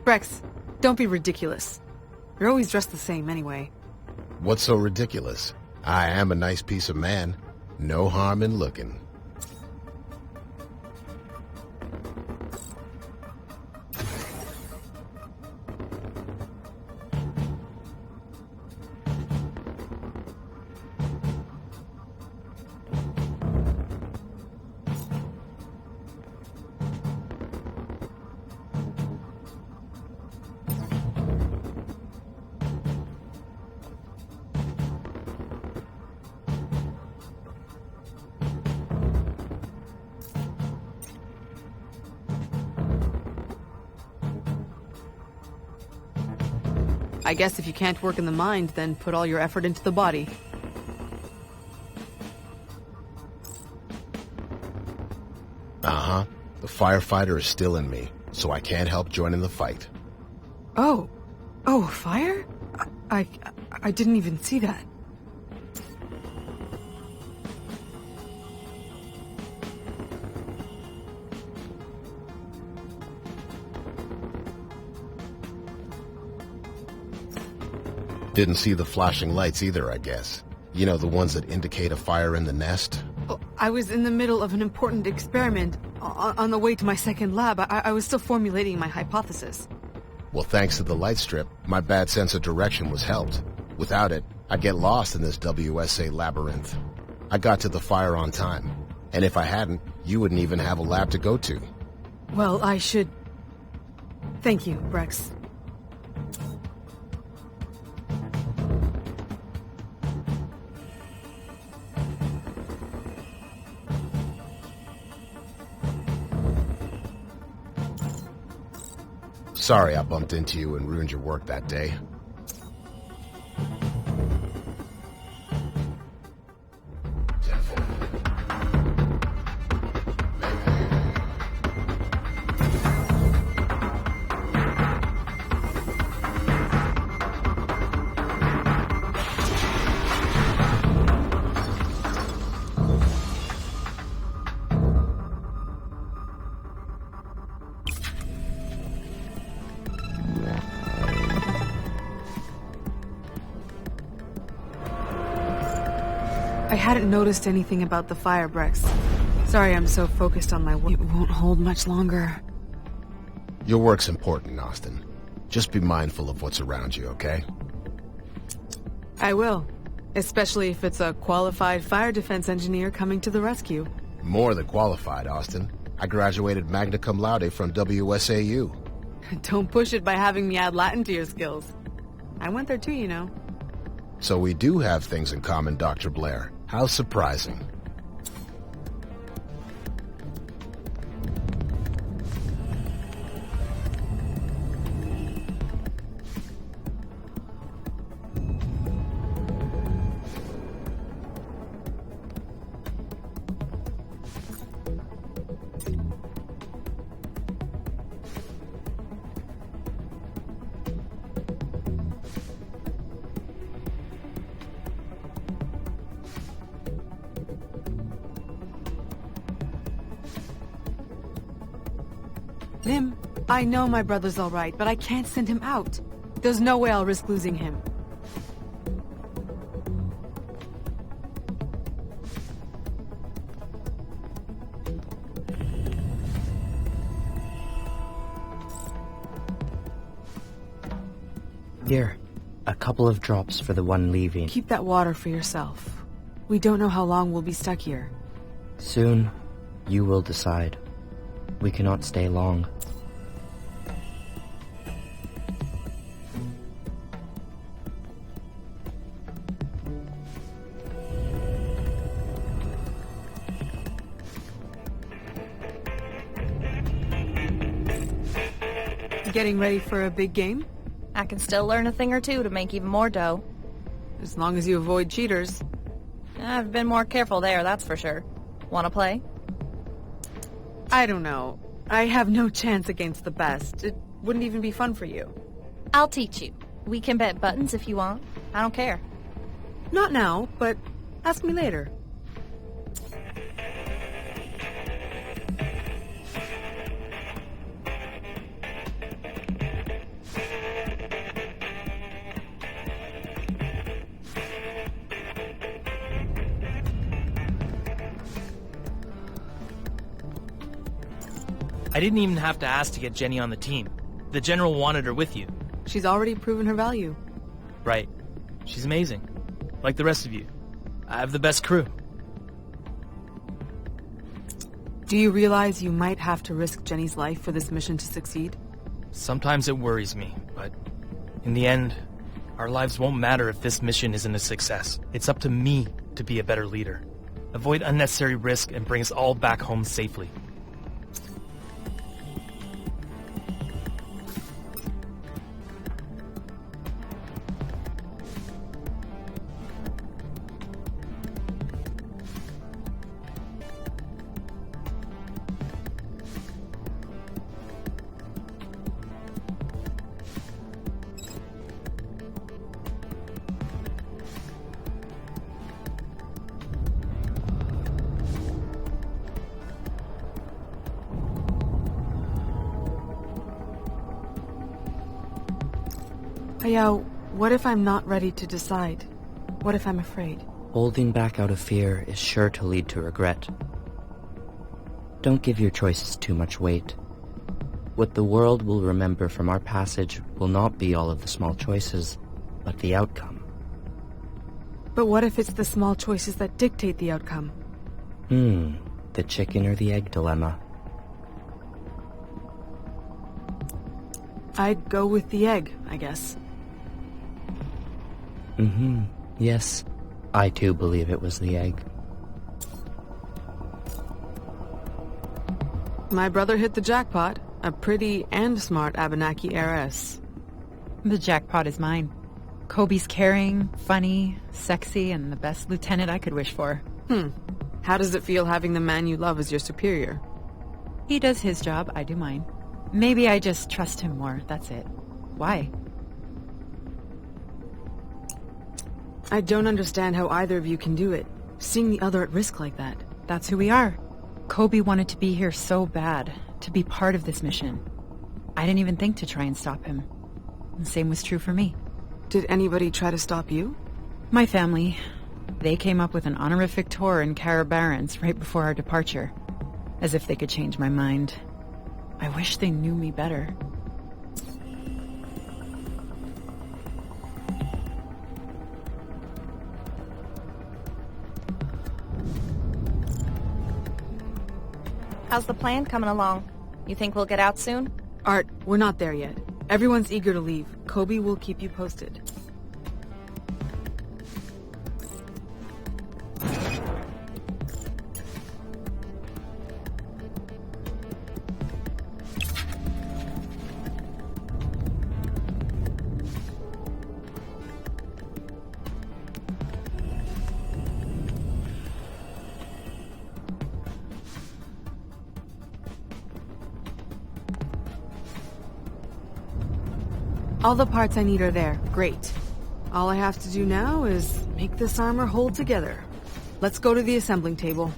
Brex, don't be ridiculous. You're always dressed the same anyway. What's so ridiculous? I am a nice piece of man. No harm in looking. I guess if you can't work in the mind, then put all your effort into the body. Uh-huh. The firefighter is still in me, so I can't help joining the fight. Oh. Oh, fire? I didn't even see that. Didn't see the flashing lights either, I guess. You know, the ones that indicate a fire in the nest? Oh, I was in the middle of an important experiment. On the way to my second lab, I was still formulating my hypothesis. Well, thanks to the light strip, my bad sense of direction was helped. Without it, I'd get lost in this WSA labyrinth. I got to the fire on time. And if I hadn't, you wouldn't even have a lab to go to. Well, I should... Thank you, Brex. Sorry I bumped into you and ruined your work that day. I hadn't noticed anything about the fire, Brex. Sorry I'm so focused on my work. It won't hold much longer. Your work's important, Austin. Just be mindful of what's around you, okay? I will. Especially if it's a qualified fire defense engineer coming to the rescue. More than qualified, Austin. I graduated magna cum laude from WSAU. Don't push it by having me add Latin to your skills. I went there too, you know. So we do have things in common, Dr. Blair. How surprising. Nim, I know my brother's alright, but I can't send him out. There's no way I'll risk losing him. Here, a couple of drops for the one leaving. Keep that water for yourself. We don't know how long we'll be stuck here. Soon, you will decide. We cannot stay long. Getting ready for a big game? I can still learn a thing or two to make even more dough. As long as you avoid cheaters. I've been more careful there, that's for sure. Wanna play? I don't know. I have no chance against the best. It wouldn't even be fun for you. I'll teach you. We can bet buttons if you want. I don't care. Not now, but ask me later. I didn't even have to ask to get Geny on the team. The General wanted her with you. She's already proven her value. Right. She's amazing. Like the rest of you. I have the best crew. Do you realize you might have to risk Jenny's life for this mission to succeed? Sometimes it worries me, but in the end, our lives won't matter if this mission isn't a success. It's up to me to be a better leader. Avoid unnecessary risk and bring us all back home safely. Hayao, what if I'm not ready to decide? What if I'm afraid? Holding back out of fear is sure to lead to regret. Don't give your choices too much weight. What the world will remember from our passage will not be all of the small choices, but the outcome. But what if it's the small choices that dictate the outcome? The chicken or the egg dilemma. I'd go with the egg, I guess. Yes, I too believe it was the egg. My brother hit the jackpot. A pretty and smart Abenaki heiress. The jackpot is mine. Coby's caring, funny, sexy, and the best lieutenant I could wish for. How does it feel having the man you love as your superior? He does his job, I do mine. Maybe I just trust him more, that's it. Why? I don't understand how either of you can do it. Seeing the other at risk like that. That's who we are. Coby wanted to be here so bad, to be part of this mission. I didn't even think to try and stop him. The same was true for me. Did anybody try to stop you? My family. They came up with an honorific tour in Carabarans right before our departure. As if they could change my mind. I wish they knew me better. How's the plan coming along? You think we'll get out soon? Art, we're not there yet. Everyone's eager to leave. Coby will keep you posted. All the parts I need are there. Great. All I have to do now is make this armor hold together. Let's go to the assembling table.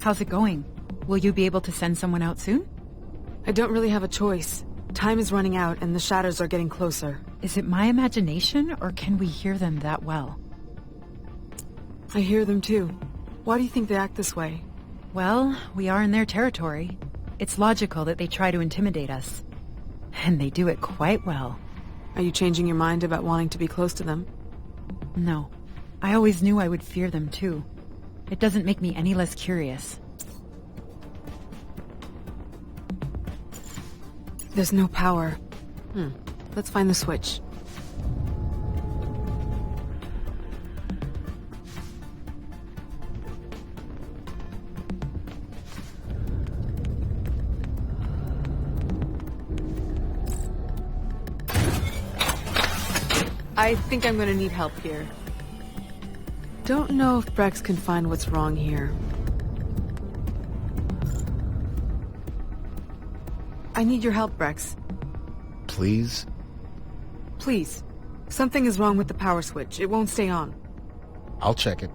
How's it going? Will you be able to send someone out soon? I don't really have a choice. Time is running out and the shadows are getting closer. Is it my imagination, or can we hear them that well? I hear them too. Why do you think they act this way? Well, we are in their territory. It's logical that they try to intimidate us. And they do it quite well. Are you changing your mind about wanting to be close to them? No. I always knew I would fear them too. It doesn't make me any less curious. There's no power. Let's find the switch. I think I'm gonna need help here. Don't know if Brex can find what's wrong here. I need your help, Brex. Please? Please. Something is wrong with the power switch. It won't stay on. I'll check it.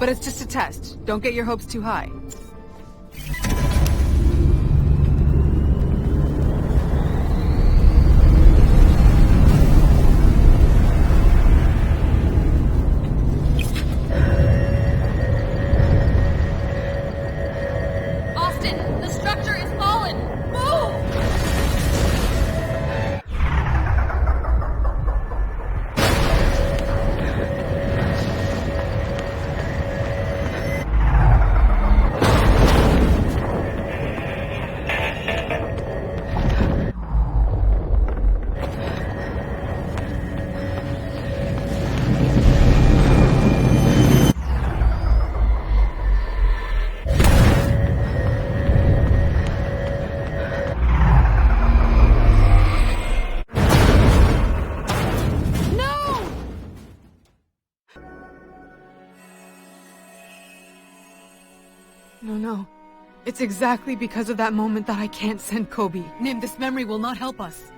But it's just a test. Don't get your hopes too high. Austin, the structure is fallen! Move! No. It's exactly because of that moment that I can't send Coby. Nim, this memory will not help us.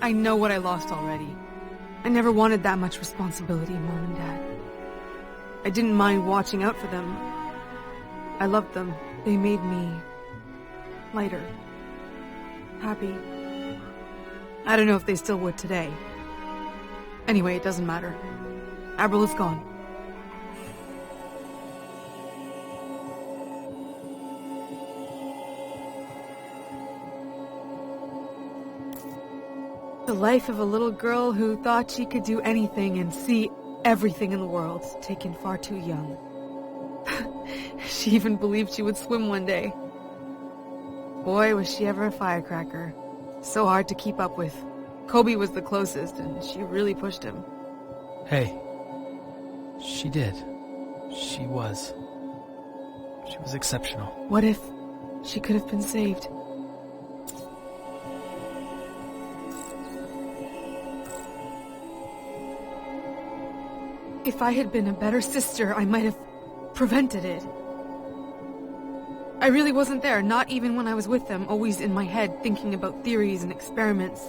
I know what I lost already. I never wanted that much responsibility, Mom and Dad. I didn't mind watching out for them. I loved them. They made me lighter. Happy. I don't know if they still would today. Anyway, it doesn't matter. Avril is gone. The life of a little girl who thought she could do anything and see everything in the world, taken far too young. She even believed she would swim one day. Boy, was she ever a firecracker. So hard to keep up with. Coby was the closest, and she really pushed him. Hey. She did. She was exceptional. What if she could have been saved? If I had been a better sister, I might have prevented it. I really wasn't there, not even when I was with them, always in my head thinking about theories and experiments.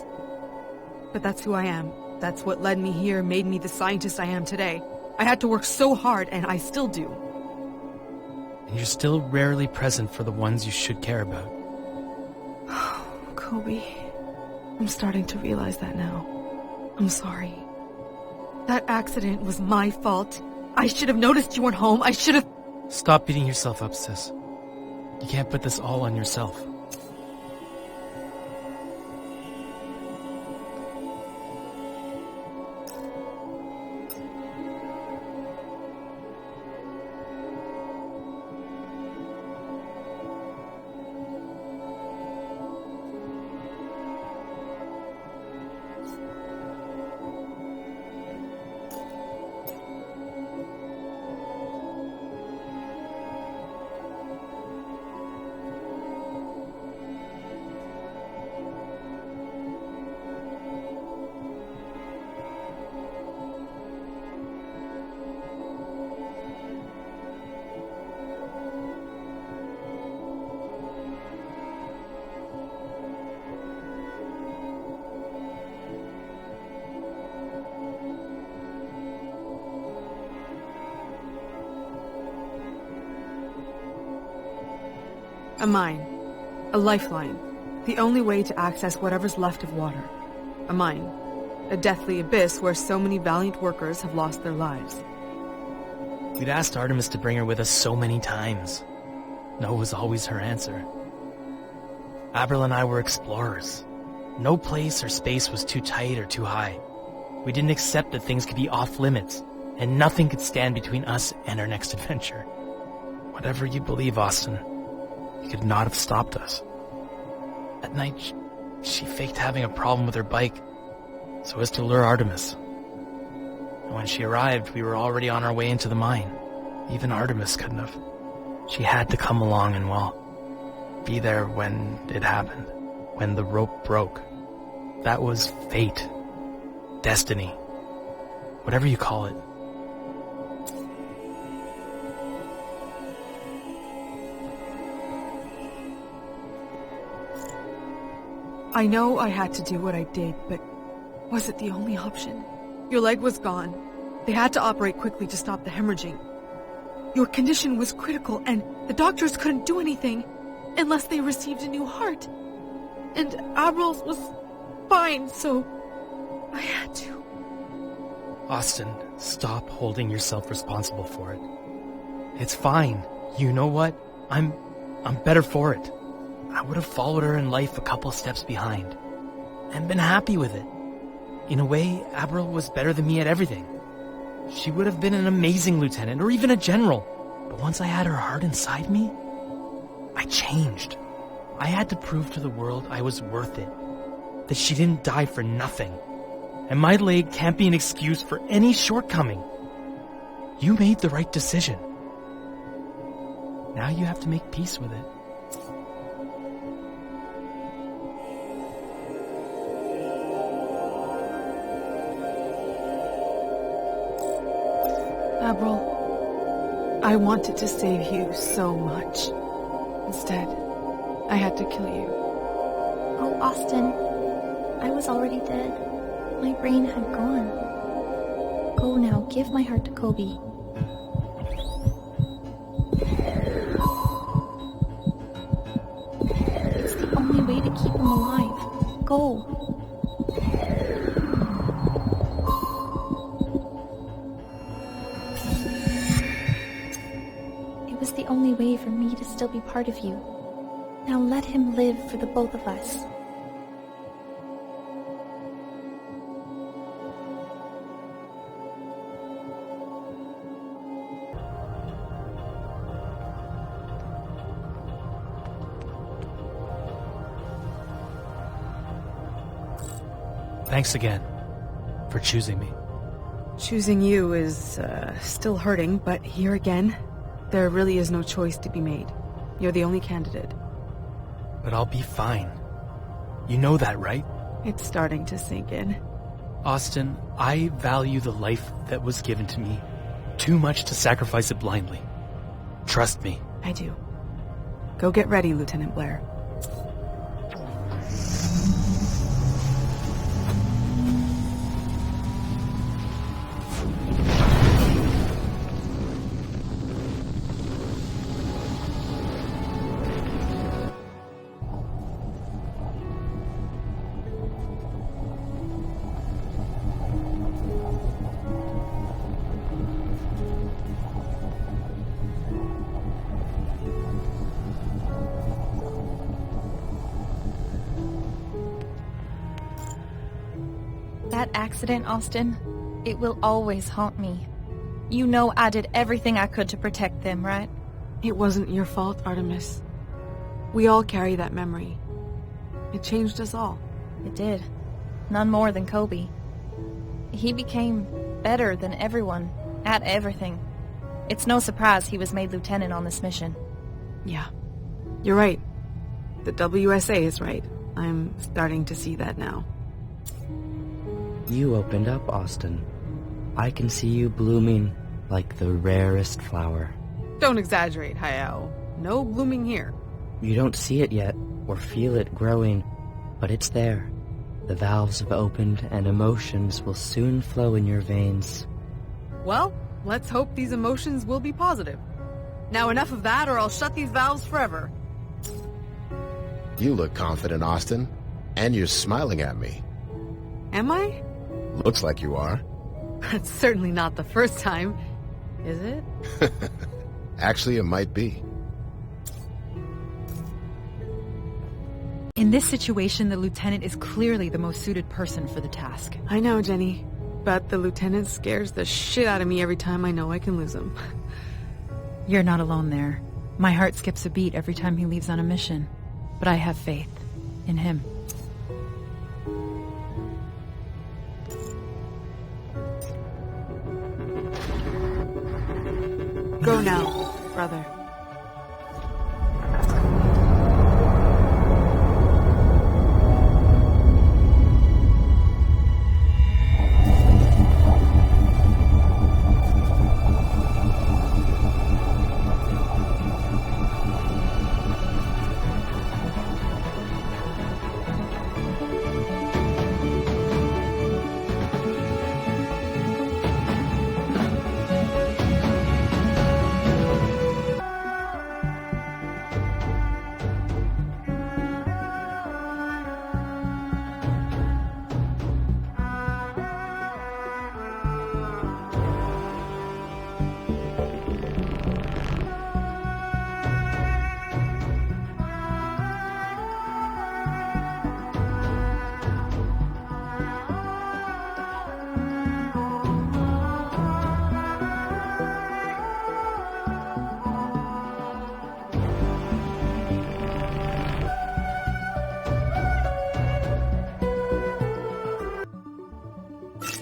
But that's who I am. That's what led me here, made me the scientist I am today. I had to work so hard, and I still do. And you're still rarely present for the ones you should care about. Coby, I'm starting to realize that now. I'm sorry. That accident was my fault. I should have noticed you weren't home. I should have... Stop beating yourself up, sis. You can't put this all on yourself. A mine. A lifeline. The only way to access whatever's left of water. A mine. A deathly abyss where so many valiant workers have lost their lives. We'd asked Artemis to bring her with us so many times. No was always her answer. Avril and I were explorers. No place or space was too tight or too high. We didn't accept that things could be off limits, and nothing could stand between us and our next adventure. Whatever you believe, Austin, you could not have stopped us. At night, she faked having a problem with her bike so as to lure Artemis. And when she arrived, we were already on our way into the mine. Even Artemis couldn't have. She had to come along and, well, be there when it happened. When the rope broke. That was fate. Destiny. Whatever you call it. I know I had to do what I did, but was it the only option? Your leg was gone. They had to operate quickly to stop the hemorrhaging. Your condition was critical, and the doctors couldn't do anything unless they received a new heart. And Avril's was fine, so I had to. Austin, stop holding yourself responsible for it. It's fine. You know what? I'm better for it. I would have followed her in life a couple steps behind and been happy with it. In a way, Avril was better than me at everything. She would have been an amazing lieutenant or even a general. But once I had her heart inside me, I changed. I had to prove to the world I was worth it. That she didn't die for nothing. And my leg can't be an excuse for any shortcoming. You made the right decision. Now you have to make peace with it. Avril, I wanted to save you so much. Instead, I had to kill you. Oh, Austin, I was already dead. My brain had gone. Go now, give my heart to Coby. It's the only way to keep him alive. Go. It was the only way for me to still be part of you. Now let him live for the both of us. Thanks again for choosing me. Choosing you is still hurting, but here again, there really is no choice to be made. You're the only candidate. But I'll be fine. You know that, right? It's starting to sink in. Austin, I value the life that was given to me too much to sacrifice it blindly. Trust me. I do. Go get ready, Lieutenant Blair. That accident, Austin, it will always haunt me. You know I did everything I could to protect them, right? It wasn't your fault, Artemis. We all carry that memory. It changed us all. It did. None more than Coby. He became better than everyone, at everything. It's no surprise he was made lieutenant on this mission. Yeah, you're right. The WSA is right. I'm starting to see that now. You opened up, Austin. I can see you blooming like the rarest flower. Don't exaggerate, Hayao. No blooming here. You don't see it yet, or feel it growing, but it's there. The valves have opened, and emotions will soon flow in your veins. Well, let's hope these emotions will be positive. Now enough of that, or I'll shut these valves forever. You look confident, Austin. And you're smiling at me. Am I? Looks like you are. That's certainly not the first time. Is it? Actually, it might be. In this situation, the lieutenant is clearly the most suited person for the task. I know, Jenny. But the lieutenant scares the shit out of me every time I know I can lose him. You're not alone there. My heart skips a beat every time he leaves on a mission. But I have faith in him. Go now, brother.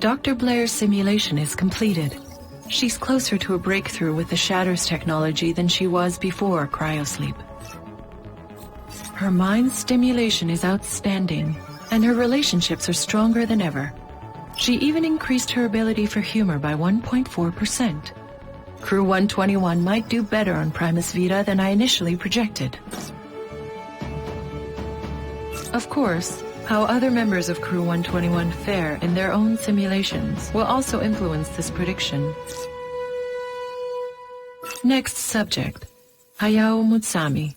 Dr. Blair's simulation is completed. She's closer to a breakthrough with the Shatters technology than she was before cryosleep. Her mind's stimulation is outstanding, and her relationships are stronger than ever. She even increased her ability for humor by 1.4%. Crew 121 might do better on Primus Vita than I initially projected. Of course, how other members of Crew 121 fare in their own simulations will also influence this prediction. Next subject, Hayao Mutsami.